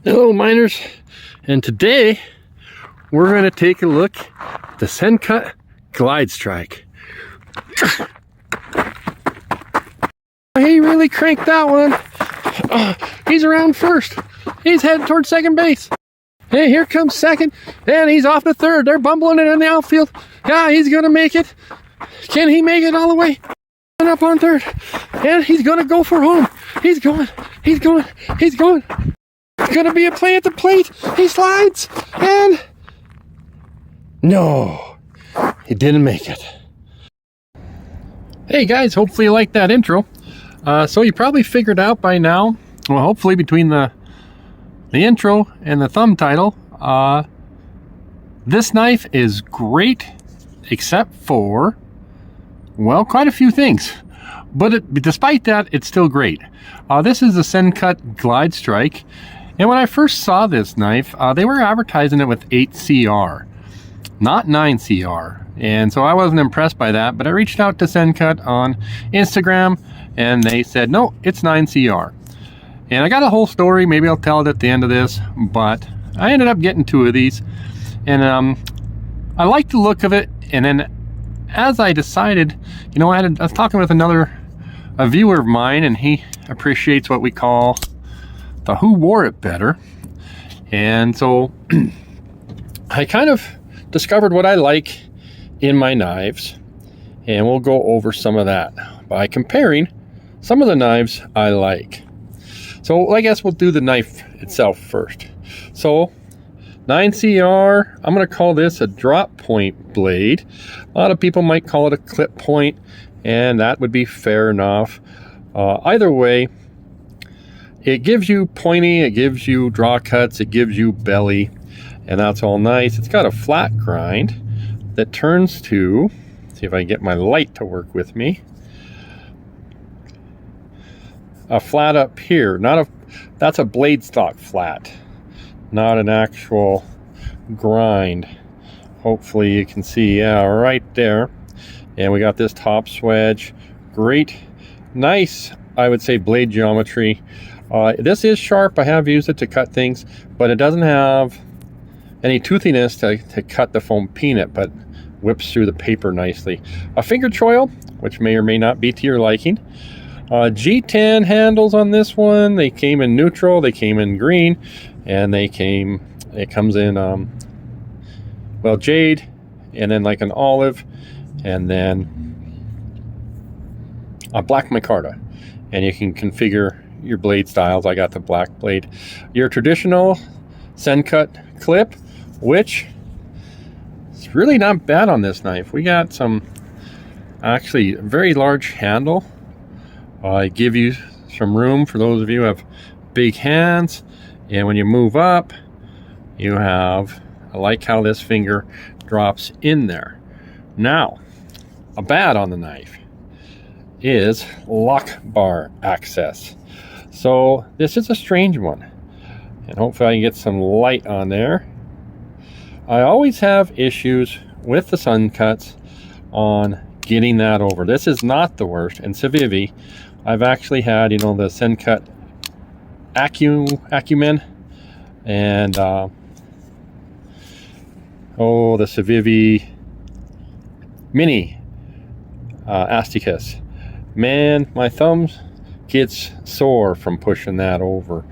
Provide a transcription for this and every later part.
Hello miners, and today we're going to take a look at the Sencut GlideStrike. He really cranked that one. He's around first. He's headed towards second base. Hey, here comes second, and he's off to third. They're bumbling it in the outfield. Yeah, he's going to make it. Can he make it all the way? Up on third, and he's going to go for home. He's going. It's going to be a play at the plate. He slides, and no, he didn't make it. Hey guys, hopefully you liked that intro. So you probably figured out by now, well, hopefully between the intro and the thumb title, this knife is great, except for, well, quite a few things. But despite that, it's still great. This is the Sencut GlideStrike. And when I first saw this knife, they were advertising it with 8CR, not 9CR. And so I wasn't impressed by that, but I reached out to Sencut on Instagram, and they said, no, it's 9CR. And I got a whole story. Maybe I'll tell it at the end of this, but I ended up getting two of these. And I liked the look of it. And then as I decided, you know, I was talking with a viewer of mine, and he appreciates what we call the who wore it better. And so I kind of discovered what I like in my knives, and we'll go over some of that by comparing some of the knives I like. So I guess we'll do the knife itself first. So 9CR, I'm going to call this a drop point blade. A lot of people might call it a clip point, and that would be fair enough. Either way, it gives you pointy, it gives you draw cuts, it gives you belly, and that's all nice. It's got a flat grind that turns to, see if I can get my light to work with me, a flat up here. That's a blade stock flat, not an actual grind. Hopefully you can see, yeah, right there. And we got this top swedge. Great, nice, I would say, blade geometry. This is sharp. I have used it to cut things, but it doesn't have any toothiness to cut the foam peanut, but whips through the paper nicely. A finger choil, which may or may not be to your liking. G10 handles on this one. They came in neutral, they came in green, and it comes in, well, jade, and then like an olive, and then a black micarta. And you can configure your blade styles. I got the black blade. Your traditional Sencut clip, which is really not bad on this knife. We got some actually very large handle. Give you some room for those of you who have big hands. And when you move up, you have, I like how this finger drops in there. Now, a bad on the knife is lock bar access. So this is a strange one, and hopefully I can get some light on there. I always have issues with the Sencuts on getting that over. This is not the worst. And Civivi, I've actually had, you know, the Sencut Acumen, and the Civivi Mini Asticus. Man, my thumbs gets sore from pushing that over.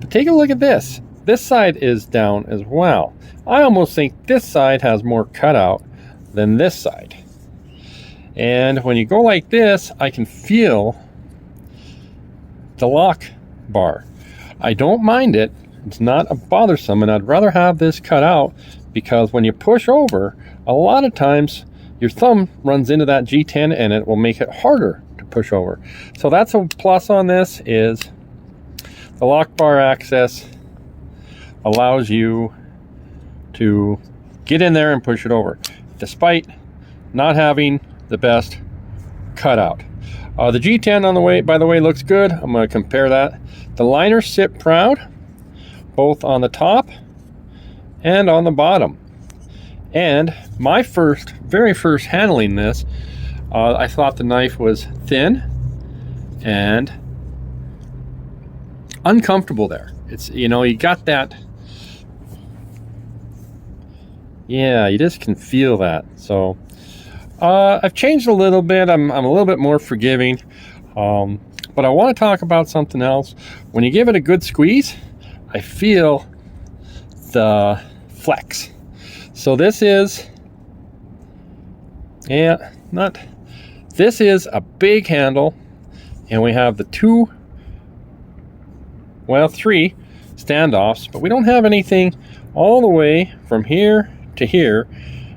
But take a look at this. This side is down as well. I almost think this side has more cutout than this side. And when you go like this, I can feel the lock bar. I don't mind it. It's not bothersome, and I'd rather have this cut out, because when you push over, a lot of times your thumb runs into that G10 and it will make it harder to push over. So that's a plus on this, is the lock bar access allows you to get in there and push it over, despite not having the best cutout. The G10 on the way, by the way, looks good. I'm going to compare that. The liners sit proud, both on the top and on the bottom. And my very first handling this, I thought the knife was thin and uncomfortable there. It's, you know, you got that. Yeah, you just can feel that. So I've changed a little bit. I'm a little bit more forgiving. But I want to talk about something else. When you give it a good squeeze, I feel the flex. So this is, this is a big handle, and we have the three standoffs, but we don't have anything all the way from here to here.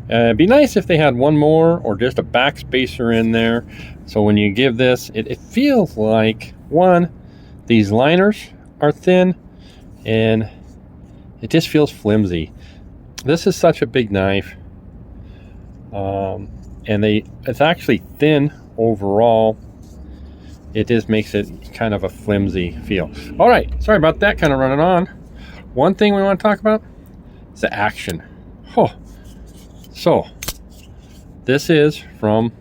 It'd be nice if they had one more or just a backspacer in there. So when you give this, it feels like, one, these liners are thin, and it just feels flimsy. This is such a big knife, and it's actually thin overall. It just makes it kind of a flimsy feel. All right, sorry about that, kind of running on. One thing we want to talk about is the action. So this is from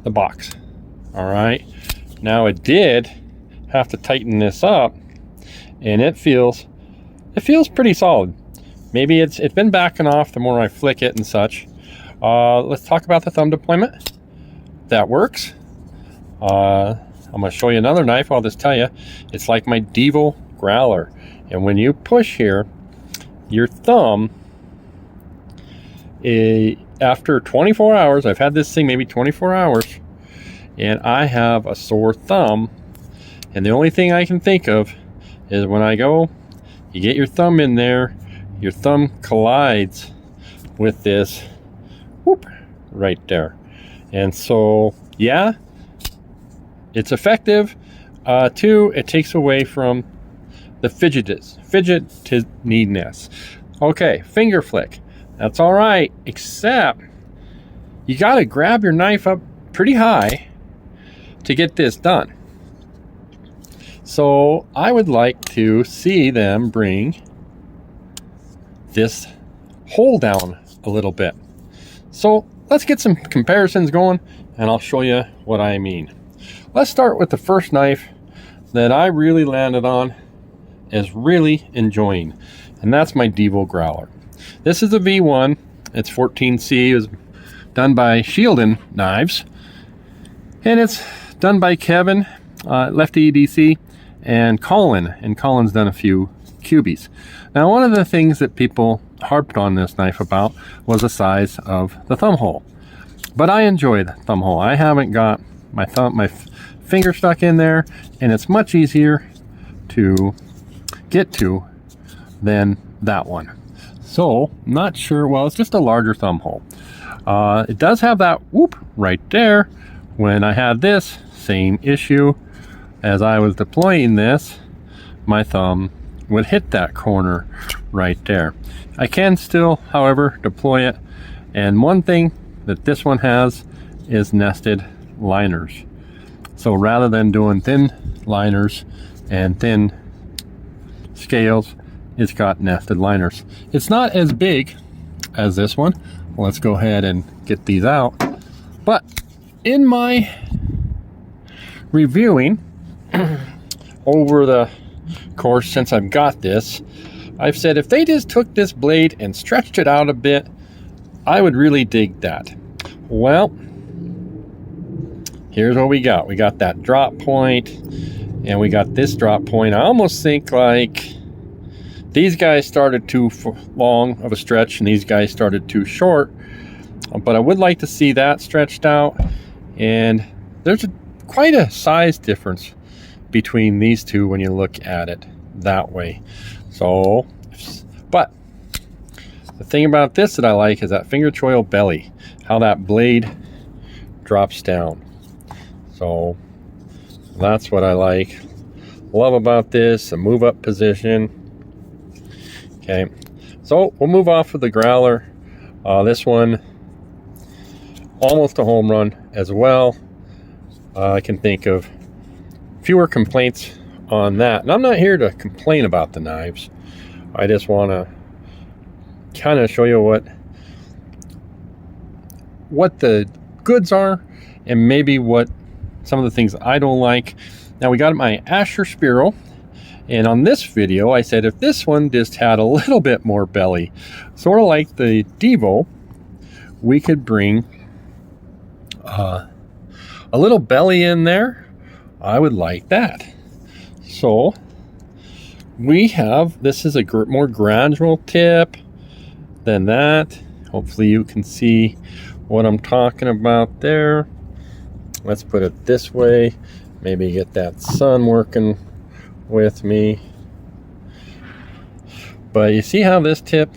the box. All right, now it did have to tighten this up, and it feels pretty solid. Maybe it's been backing off the more I flick it and such. Let's talk about the thumb deployment. That works. I'm going to show you another knife. I'll just tell you, it's like my Devo Growler, and when you push here, your thumb, after 24 hours, I've had this thing maybe 24 hours, and I have a sore thumb, and the only thing I can think of is when I go, you get your thumb in there, your thumb collides with this, whoop, right there. And so, yeah, it's effective. Two, it takes away from the fidgetiness. Okay, finger flick. That's all right, except you got to grab your knife up pretty high to get this done. So I would like to see them bring this hole down a little bit. So let's get some comparisons going, and I'll show you what I mean. Let's start with the first knife that I really landed on as really enjoying, and that's my Devo Growler. This is a V1. It's 14C. It was done by Shieldin Knives, and it's done by Kevin, Lefty EDC, and Colin. And Colin's done a few cubies. Now, one of the things that people harped on this knife about was the size of the thumb hole. But I enjoy the thumb hole. I haven't got my finger stuck in there, and it's much easier to get to than that one. So, not sure, well, it's just a larger thumb hole. It does have that whoop right there. When I had this, same issue. As I was deploying this, my thumb would hit that corner right there. I can still, however, deploy it. And one thing that this one has is nested liners. So rather than doing thin liners and thin scales, it's got nested liners. It's not as big as this one. Let's go ahead and get these out. But in my reviewing over the course since I've got this, I've said if they just took this blade and stretched it out a bit, I would really dig that. Well, here's what we got. We got that drop point, and we got this drop point. I almost think like these guys started too long of a stretch, and these guys started too short. But I would like to see that stretched out, and there's quite a size difference between these two when you look at it that way. So, but the thing about this that I like is that finger choil belly, how that blade drops down. So that's what I love about this, the move up position. Okay, so we'll move off of the Growler. This one, almost a home run as well. I can think of fewer complaints on that. And I'm not here to complain about the knives. I just want to kind of show you what the goods are, and maybe what some of the things I don't like. Now, we got my Asher Spiro, And on this video, I said if this one just had a little bit more belly, sort of like the Devo, we could bring a little belly in there. I would like that. So we have, this is a more gradual tip than that. Hopefully you can see what I'm talking about there. Let's put it this way. Maybe get that sun working with me. But you see how this tip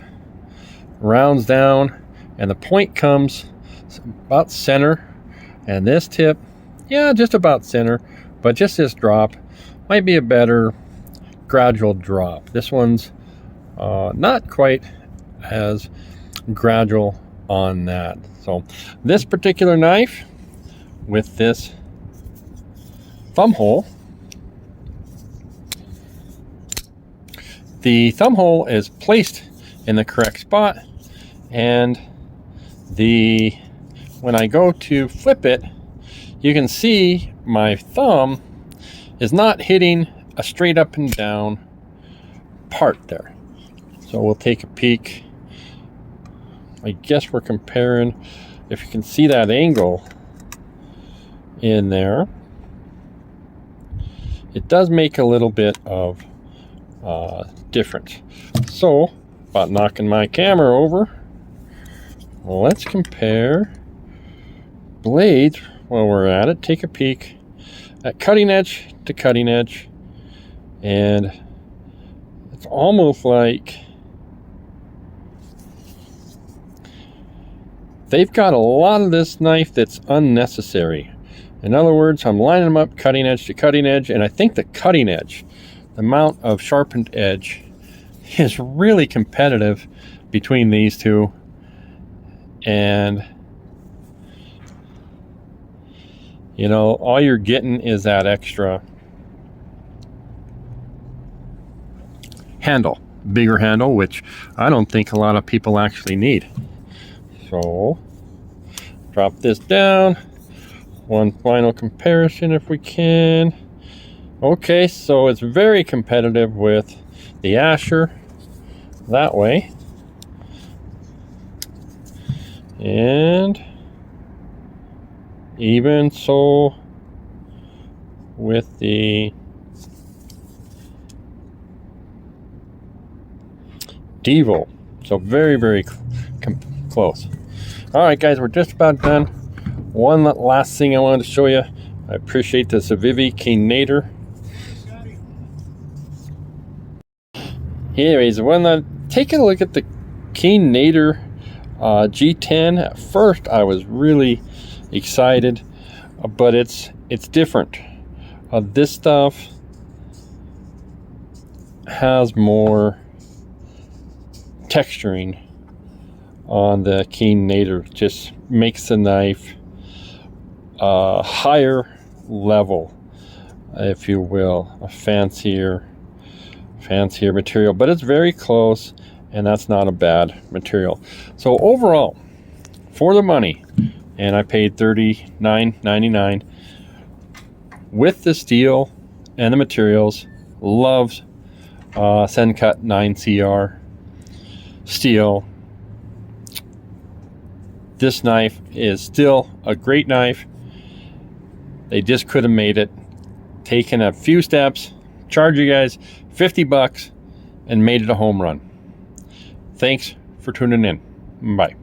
rounds down and the point comes about center, and this tip, yeah, just about center, but just this drop might be a better gradual drop. This one's not quite as gradual on that. So this particular knife with this thumb hole, the thumb hole is placed in the correct spot, and when I go to flip it, you can see my thumb is not hitting a straight up and down part there. So we'll take a peek. I guess we're comparing, if you can see that angle in there, it does make a little bit of difference. So, about knocking my camera over, let's compare blades while we're at it. Take a peek at cutting edge to cutting edge, and it's almost like they've got a lot of this knife that's unnecessary. In other words, I'm lining them up cutting edge to cutting edge, and I think the cutting edge, the amount of sharpened edge, is really competitive between these two. And you know, all you're getting is that extra handle, bigger handle, which I don't think a lot of people actually need. So drop this down. One final comparison if we can. Okay, so it's very competitive with the Asher that way. And even so with the Devo. So very, very close. All right, guys, we're just about done. One last thing I wanted to show you. I appreciate the Civivi Keen Nader. Anyways, taking a look at the Keen Nader G10, at first I was really excited, but it's different. This stuff has more texturing on the Keen Nader. Just makes the knife higher level, if you will, a fancier material, but it's very close, and that's not a bad material. So overall, for the money, and I paid $39.99 with the steel and the materials, loves Sencut 9CR steel. This knife is still a great knife. They just could have made it, taken a few steps, charge you guys $50 and made it a home run. Thanks for tuning in. Bye.